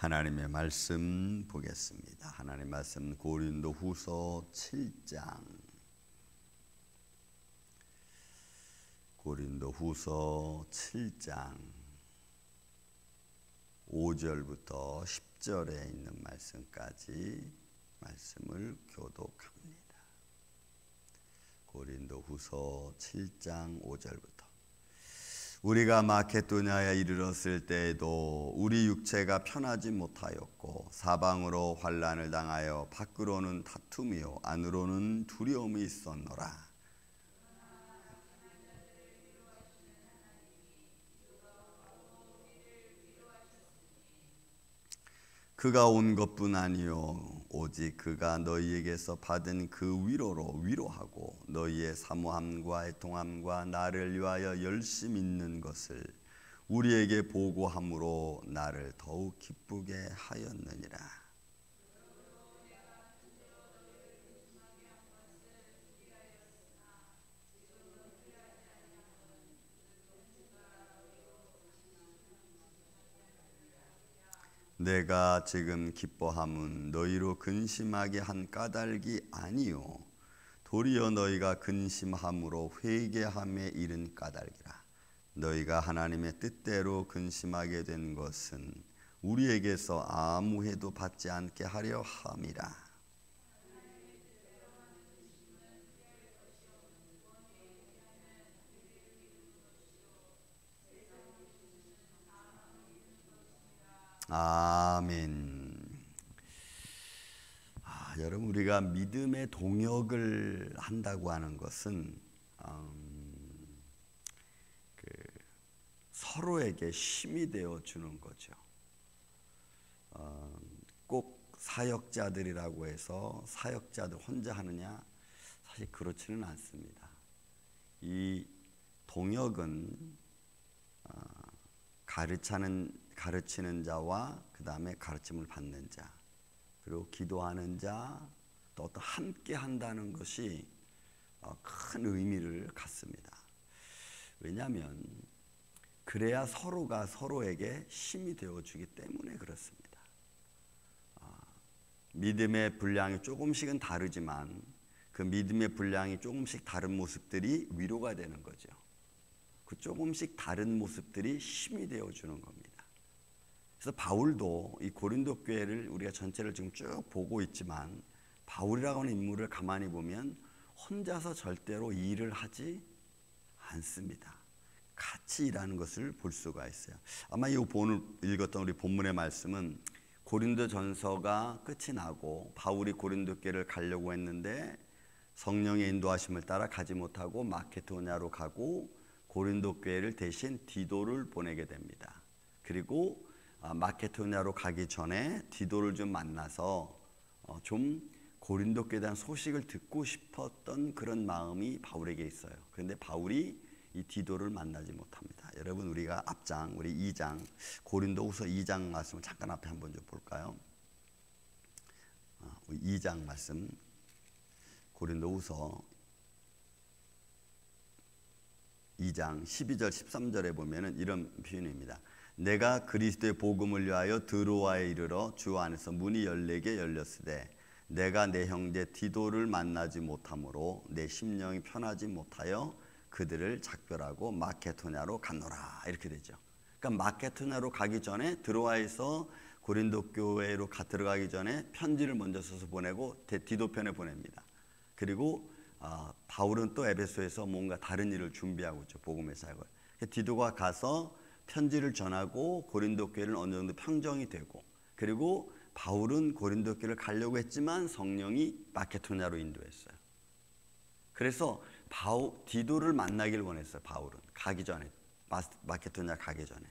하나님의 말씀 보겠습니다. 하나님의 말씀 고린도후서 7장. 고린도후서 7장 5절부터 10절에 있는 말씀까지 말씀을 교독합니다. 고린도후서 7장 5절부터. 우리가 마케도냐에 이르렀을 때에도 우리 육체가 편하지 못하였고 사방으로 환난을 당하여 밖으로는 다툼이요 안으로는 두려움이 있었노라. 그가 온 것뿐 아니요 오직 그가 너희에게서 받은 그 위로로 위로하고 너희의 사모함과 애통함과 나를 위하여 열심 있는 것을 우리에게 보고함으로 나를 더욱 기쁘게 하였느니라. 내가 지금 기뻐함은 너희로 근심하게 한 까닭이 아니요 도리어 너희가 근심함으로 회개함에 이른 까닭이라. 너희가 하나님의 뜻대로 근심하게 된 것은 우리에게서 아무 해도 받지 않게 하려 함이라. 아멘. 여러분, 우리가 믿음의 동역을 한다고 하는 것은 서로에게 힘이 되어 주는 거죠. 꼭 사역자들이라고 해서 사역자들 혼자 하느냐? 사실 그렇지는 않습니다. 이 동역은 가르치는 자와 그 다음에 가르침을 받는 자, 그리고 기도하는 자, 또 어떤 함께 한다는 것이 큰 의미를 갖습니다. 왜냐하면 그래야 서로가 서로에게 힘이 되어주기 때문에 그렇습니다. 믿음의 분량이 조금씩은 다르지만 그 믿음의 분량이 조금씩 다른 모습들이 위로가 되는 거죠. 그 조금씩 다른 모습들이 힘이 되어주는 겁니다. 그래서 바울도 이 고린도 교회를 우리가 전체를 지금 쭉 보고 있지만 바울이라고 하는 인물을 가만히 보면 혼자서 절대로 일을 하지 않습니다. 같이 일하는 것을 볼 수가 있어요. 아마 이 오늘 읽었던 우리 본문의 말씀은 고린도 전서가 끝이 나고 바울이 고린도 교회를 가려고 했는데 성령의 인도하심을 따라 가지 못하고 마케도냐로 가고 고린도 교회를 대신 디도를 보내게 됩니다. 그리고 마케도냐로 가기 전에 디도를 좀 만나서 좀 고린도 교회에 대한 소식을 듣고 싶었던 그런 마음이 바울에게 있어요. 그런데 바울이 이 디도를 만나지 못합니다. 여러분, 우리가 앞장 우리 2장 고린도후서 2장 말씀을 잠깐 앞에 한번 좀 볼까요? 2장 말씀 고린도후서 2장 12절 13절에 보면은 이런 표현입니다. 내가 그리스도의 복음을 위하여 드로아에 이르러 주 안에서 문이 14개 열렸으되 내가 내 형제 디도를 만나지 못하므로 내 심령이 편하지 못하여 그들을 작별하고 마케도냐로 갔노라. 이렇게 되죠. 그러니까 마케도냐로 가기 전에 드로아에서 고린도 교회로 들어가기 전에 편지를 먼저 써서 보내고 디도 편에 보냅니다. 그리고 바울은 또 에베소에서 뭔가 다른 일을 준비하고 있죠. 복음의 사역을. 디도가 가서 편지를 전하고 고린도 교회는 어느 정도 평정이 되고, 그리고 바울은 고린도 교회를 가려고 했지만 성령이 마케도냐로 인도했어요. 그래서 디도를 만나기를 원했어요. 바울은 가기 전에, 마케도냐 가기 전에.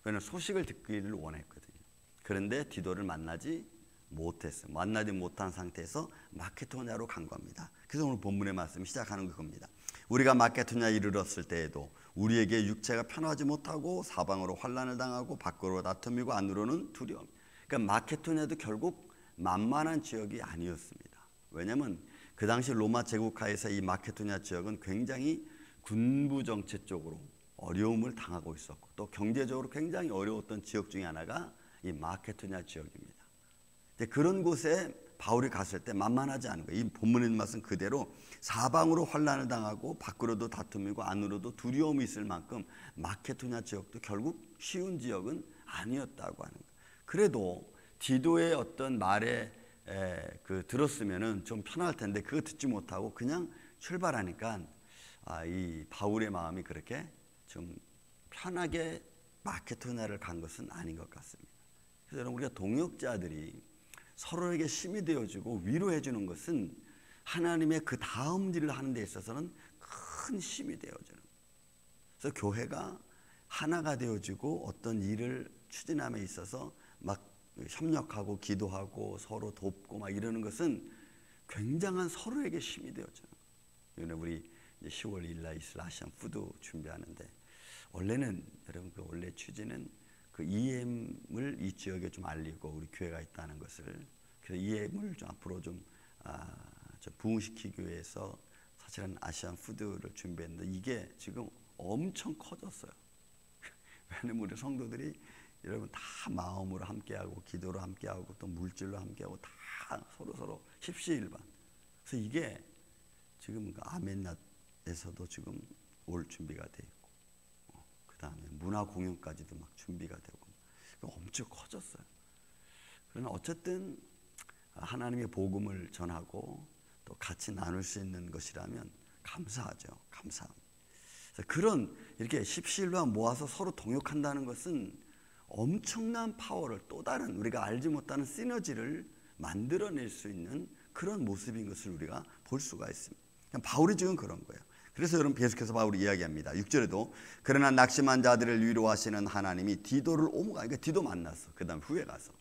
그는 소식을 듣기를 원했거든요. 그런데 디도를 만나지 못했어요. 만나지 못한 상태에서 마케도냐로 간 겁니다. 그래서 오늘 본문의 말씀이 시작하는 겁니다. 우리가 마케도냐에 이르렀을 때에도 우리에게 육체가 편하지 못하고 사방으로 환난을 당하고 밖으로 다툼이고 안으로는 두려움. 그러니까 마케도냐도 결국 만만한 지역이 아니었습니다. 왜냐하면 그 당시 로마 제국하에서 이 마케도냐 지역은 굉장히 군부 정치 쪽으로 어려움을 당하고 있었고 또 경제적으로 굉장히 어려웠던 지역 중에 하나가 이 마케도냐 지역입니다. 그런 곳에 바울이 갔을 때 만만하지 않은 거예요. 이 본문에 있는 말씀 그대로 사방으로 환난을 당하고 밖으로도 다툼이고 안으로도 두려움이 있을 만큼 마케도냐 지역도 결국 쉬운 지역은 아니었다고 하는 거예요. 그래도 디도의 어떤 말에 들었으면은 좀 편할 텐데 그거 듣지 못하고 그냥 출발하니까 이 바울의 마음이 그렇게 좀 편하게 마케도냐를 간 것은 아닌 것 같습니다. 그래서 여러분, 우리가 동역자들이 서로에게 힘이 되어주고 위로해 주는 것은 하나님의 그 다음 일을 하는 데 있어서는 큰 힘이 되어주는 거예요. 그래서 교회가 하나가 되어주고 어떤 일을 추진함에 있어서 막 협력하고 기도하고 서로 돕고 막 이러는 것은 굉장한 서로에게 힘이 되어주는 거예요. 우리 10월 2일 날 있을 아시안 푸드 준비하는데, 원래는 여러분 그 원래 취지는 그 EM을 이 지역에 좀 알리고 우리 교회가 있다는 것을, 그래서 EM을 좀 앞으로 좀 부흥시키기 위해서 사실은 아시안 푸드를 준비했는데 이게 지금 엄청 커졌어요. 왜냐면 우리 성도들이 여러분 다 마음으로 함께하고 기도로 함께하고 또 물질로 함께하고 다 서로 십시일반. 그래서 이게 지금 아멘낫에서도 지금 올 준비가 돼 있고, 그 다음에 문화 공연까지도 막 준비가 되고 엄청 커졌어요. 그러나 어쨌든 하나님의 복음을 전하고 또 같이 나눌 수 있는 것이라면 감사하죠. 감사합니다. 그런 이렇게 십시일반 모아서 서로 동역한다는 것은 엄청난 파워를, 또 다른 우리가 알지 못하는 시너지를 만들어낼 수 있는 그런 모습인 것을 우리가 볼 수가 있습니다. 바울이 지금 그런 거예요. 그래서 여러분 계속해서 바울이 이야기합니다. 6절에도 그러나 낙심한 자들을 위로하시는 하나님이 디도를 오므가, 그러니까 디도 만났어. 그 다음 후에 가서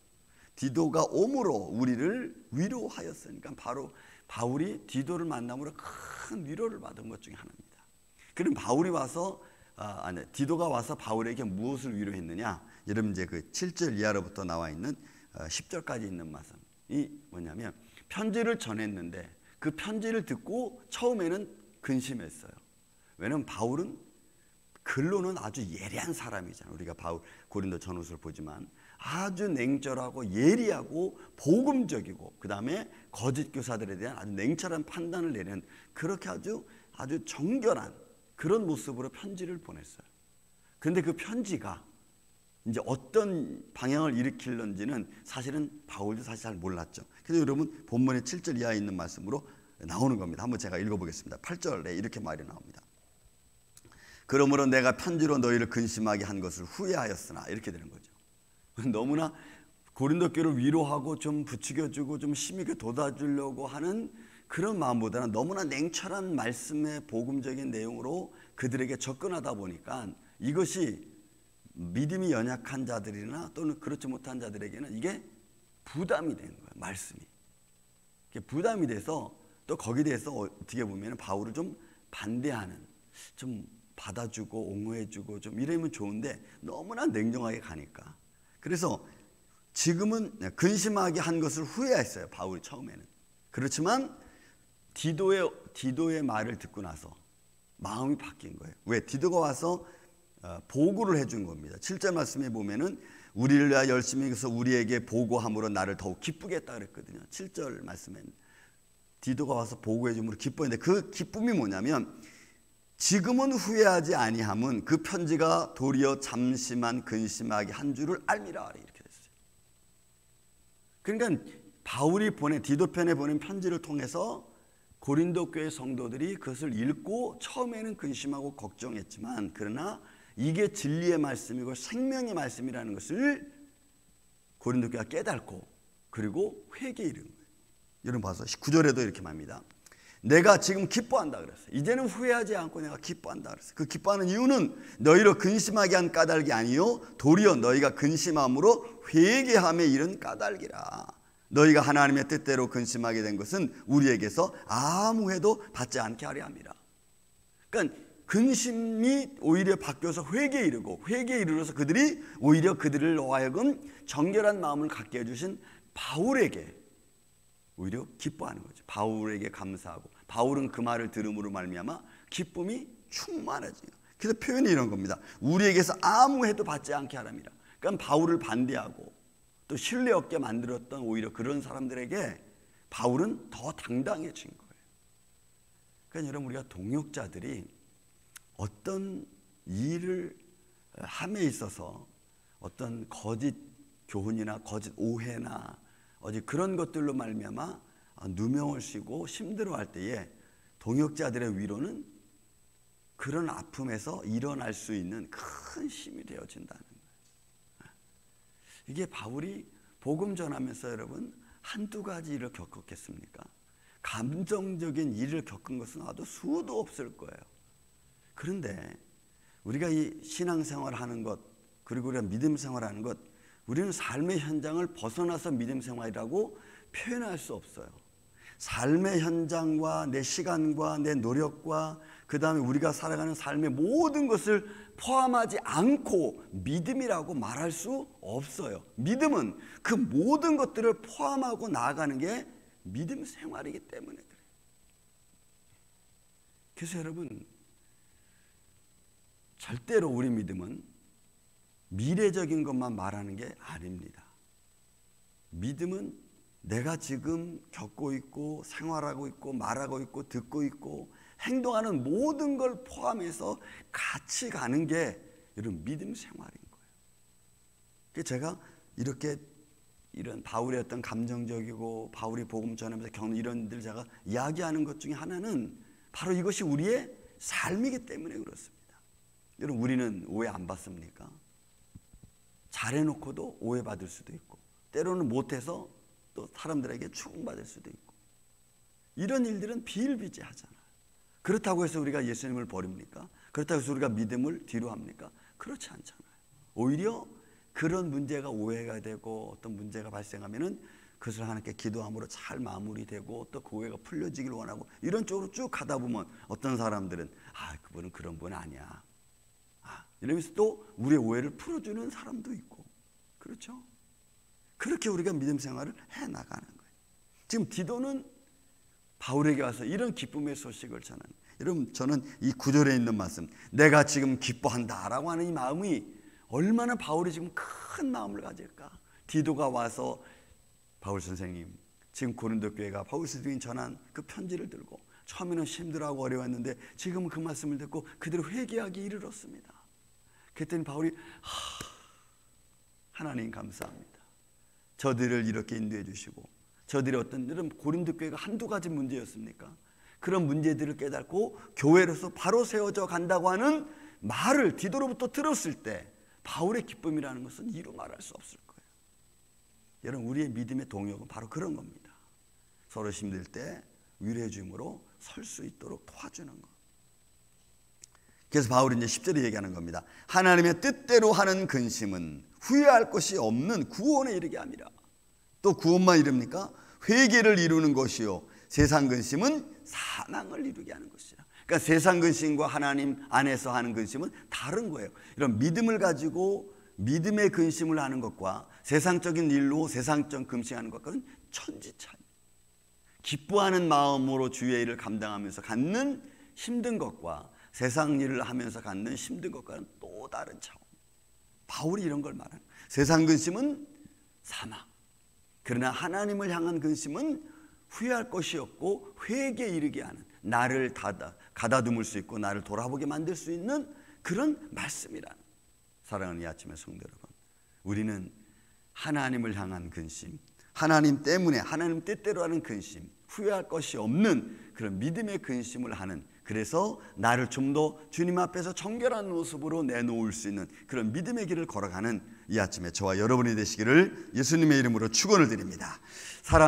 디도가 오므로 우리를 위로하였으니까 바로 바울이 디도를 만남으로 큰 위로를 받은 것 중에 하나입니다. 그럼 바울이 와서 디도가 와서 바울에게 무엇을 위로했느냐? 여러분 이제 그 7절 이하로부터 나와 있는 10절까지 있는 말씀이 뭐냐면, 편지를 전했는데 그 편지를 듣고 처음에는 근심했어요. 왜냐하면 바울은 글로는 아주 예리한 사람이잖아요. 우리가 바울 고린도 전후서를 보지만 아주 냉철하고 예리하고 복음적이고, 그 다음에 거짓 교사들에 대한 아주 냉철한 판단을 내는, 그렇게 아주 정결한 그런 모습으로 편지를 보냈어요. 그런데 그 편지가 이제 어떤 방향을 일으킬는지는 사실은 바울도 사실 잘 몰랐죠. 그래서 여러분 본문의 7절 이하에 있는 말씀으로 나오는 겁니다. 한번 제가 읽어보겠습니다. 8절에 이렇게 말이 나옵니다. 그러므로 내가 편지로 너희를 근심하게 한 것을 후회하였으나, 이렇게 되는 거죠. 너무나 고린도 교회를 위로하고 좀 부추겨주고 좀 힘있게 돋아주려고 하는 그런 마음보다는 너무나 냉철한 말씀의 복음적인 내용으로 그들에게 접근하다 보니까 이것이 믿음이 연약한 자들이나 또는 그렇지 못한 자들에게는 이게 부담이 되는 거예요. 말씀이 부담이 돼서 또 거기에 대해서 어떻게 보면 바울을 좀 반대하는, 좀 받아주고 옹호해주고 좀 이러면 좋은데 너무나 냉정하게 가니까, 그래서 지금은 근심하게 한 것을 후회했어요. 바울이 처음에는. 그렇지만 디도의 말을 듣고 나서 마음이 바뀐 거예요. 왜? 디도가 와서 보고를 해준 겁니다. 7절 말씀에 보면은 우리를 위하여 열심히 해서 우리에게 보고함으로 나를 더욱 기쁘게 했다 그랬거든요. 7절 말씀에 디도가 와서 보고해 줌으로 기뻐했는데, 그 기쁨이 뭐냐면 지금은 후회하지 아니함은 그 편지가 도리어 잠시만 근심하게 한 줄을 알미라, 이렇게 됐어요. 그러니까 바울이 보낸 디도편에 보낸 편지를 통해서 고린도 교회 성도들이 그것을 읽고 처음에는 근심하고 걱정했지만, 그러나 이게 진리의 말씀이고 생명의 말씀이라는 것을 고린도 교회가 깨닫고 그리고 회개에 이른 거예요. 여러분 봐서 19절에도 이렇게 말합니다. 내가 지금 기뻐한다 그랬어요. 이제는 후회하지 않고 내가 기뻐한다 그랬어요. 그 기뻐하는 이유는 너희로 근심하게 한 까닭이 아니요 도리어 너희가 근심함으로 회개함에 이른 까닭이라. 너희가 하나님의 뜻대로 근심하게 된 것은 우리에게서 아무 해도 받지 않게 하려 함이라. 그러니까 근심이 오히려 바뀌어서 회개에 이르고, 회개에 이르러서 그들이 오히려 그들을 하여금 정결한 마음을 갖게 해주신 바울에게 오히려 기뻐하는 거죠. 바울에게 감사하고, 바울은 그 말을 들음으로 말미암아 기쁨이 충만해져요. 그래서 표현이 이런 겁니다. 우리에게서 아무 해도 받지 않게 하랍니다. 그러니까 바울을 반대하고 또 신뢰 없게 만들었던 오히려 그런 사람들에게 바울은 더 당당해진 거예요. 그러니까 여러분, 우리가 동역자들이 어떤 일을 함에 있어서 어떤 거짓 교훈이나 거짓 오해나 어디 그런 것들로 말미암아 누명을 씌고 힘들어할 때에 동역자들의 위로는 그런 아픔에서 일어날 수 있는 큰 힘이 되어진다는 거예요. 이게 바울이 복음 전하면서 여러분 한두 가지 일을 겪었겠습니까? 감정적인 일을 겪은 것은 아주 수도 없을 거예요. 그런데 우리가 이 신앙생활을 하는 것, 그리고 우리가 믿음 생활하는 것, 우리는 삶의 현장을 벗어나서 믿음 생활이라고 표현할 수 없어요. 삶의 현장과 내 시간과 내 노력과 그 다음에 우리가 살아가는 삶의 모든 것을 포함하지 않고 믿음이라고 말할 수 없어요. 믿음은 그 모든 것들을 포함하고 나아가는 게 믿음 생활이기 때문에 그래요. 그래서 여러분, 절대로 우리 믿음은 미래적인 것만 말하는 게 아닙니다. 믿음은 내가 지금 겪고 있고 생활하고 있고 말하고 있고 듣고 있고 행동하는 모든 걸 포함해서 같이 가는 게 이런 믿음 생활인 거예요. 그래서 제가 이렇게 이런 바울의 어떤 감정적이고 바울이 복음 전하면서 겪는 이런 일들 제가 이야기하는 것 중에 하나는 바로 이것이 우리의 삶이기 때문에 그렇습니다. 여러분, 우리는 오해 안 받습니까? 잘해놓고도 오해받을 수도 있고 때로는 못해서 또 사람들에게 추궁받을 수도 있고 이런 일들은 비일비재하잖아요. 그렇다고 해서 우리가 예수님을 버립니까? 그렇다고 해서 우리가 믿음을 뒤로 합니까? 그렇지 않잖아요. 오히려 그런 문제가 오해가 되고 어떤 문제가 발생하면은 그것을 하나님께 기도함으로 잘 마무리되고 또 그 오해가 풀려지길 원하고 이런 쪽으로 쭉 가다 보면 어떤 사람들은 그분은 그런 분 아니야. 이러면서 또 우리의 오해를 풀어주는 사람도 있고 그렇죠? 그렇게 우리가 믿음 생활을 해나가는 거예요. 지금 디도는 바울에게 와서 이런 기쁨의 소식을 전하는, 여러분 저는 이 구절에 있는 말씀 내가 지금 기뻐한다라고 하는 이 마음이 얼마나 바울이 지금 큰 마음을 가질까. 디도가 와서 바울 선생님 지금 고린도 교회가 바울 선생님이 전한 그 편지를 들고 처음에는 힘들어하고 어려웠는데 지금은 그 말씀을 듣고 그대로 회개하기 이르렀습니다. 그랬더니 바울이 하나님 감사합니다. 저들을 이렇게 인도해 주시고 저들이 어떤 이런 고린도 교회가 한두 가지 문제였습니까? 그런 문제들을 깨닫고 교회로서 바로 세워져 간다고 하는 말을 디도로부터 들었을 때 바울의 기쁨이라는 것은 이루 말할 수 없을 거예요. 여러분, 우리의 믿음의 동역은 바로 그런 겁니다. 서로 힘들 때 위로해 줌으로 설 수 있도록 도와주는 것. 그래서 바울이 이제 10절에 얘기하는 겁니다. 하나님의 뜻대로 하는 근심은 후회할 것이 없는 구원에 이르게 함이라. 또 구원만 이릅니까? 회개를 이루는 것이요 세상 근심은 사망을 이루게 하는 것이라. 그러니까 세상 근심과 하나님 안에서 하는 근심은 다른 거예요. 이런 믿음을 가지고 믿음의 근심을 하는 것과 세상적인 일로 세상적 근심하는 것과는 천지차이. 기뻐하는 마음으로 주의 일을 감당하면서 갖는 힘든 것과 세상 일을 하면서 갖는 힘든 것과는 또 다른 차원. 바울이 이런 걸 말하는 거예요. 세상 근심은 사망. 그러나 하나님을 향한 근심은 후회할 것이 없고 회개에 이르게 하는, 나를 가다듬을 수 있고 나를 돌아보게 만들 수 있는 그런 말씀이라는. 사랑하는 이 아침의 성도 여러분, 우리는 하나님을 향한 근심, 하나님 때문에 하나님 뜻대로 하는 근심, 후회할 것이 없는 그런 믿음의 근심을 하는, 그래서 나를 좀 더 주님 앞에서 정결한 모습으로 내놓을 수 있는 그런 믿음의 길을 걸어가는 이 아침에 저와 여러분이 되시기를 예수님의 이름으로 축원을 드립니다. 사랑